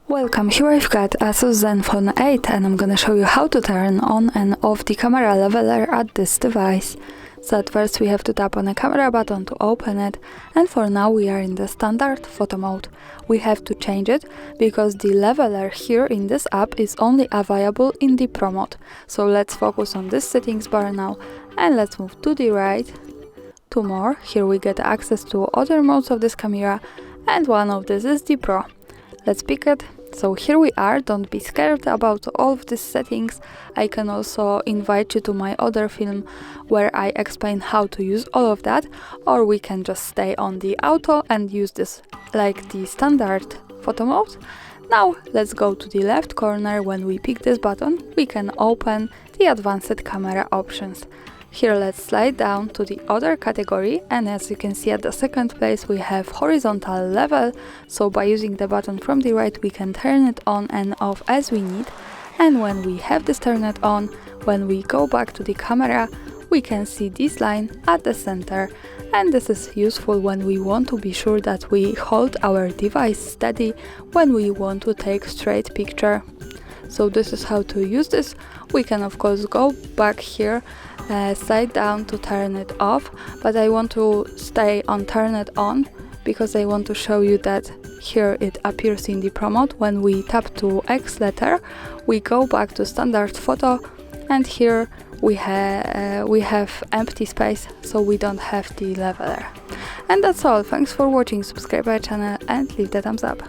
Welcome, here I've got ASUS Zenfone 8 and I'm gonna show you how to turn on and off the camera leveler at this device. So at first we have to tap on the camera button to open it, and for now we are in the standard photo mode. We have to change it because the leveler here in this app is only available in the Pro mode. So let's focus on this settings bar now and let's move to the right to more. Here we get access to other modes of this camera and one of this is the Pro. Let's pick it. So here we are, don't be scared about all of these settings. I can also invite you to my other film where I explain how to use all of that, or we can just stay on the auto and use this like the standard photo mode. Now let's go to the left corner. When we pick this button, we can open the advanced camera options. Here let's slide down to the other category, and as you can see at the second place we have horizontal level. So by using the button from the right we can turn it on and off as we need, and when we have this turn it on, when we go back to the camera we can see this line at the center, and this is useful when we want to be sure that we hold our device steady when we want to take straight picture. So this is how to use this. We can of course go back here, slide down to turn it off, but I want to stay on turn it on because I want to show you that here it appears in the Pro mode. When we tap to X letter, we go back to standard photo, and here we have empty space, so we don't have the leveler. And that's all. Thanks for watching. Subscribe my channel and leave the thumbs up.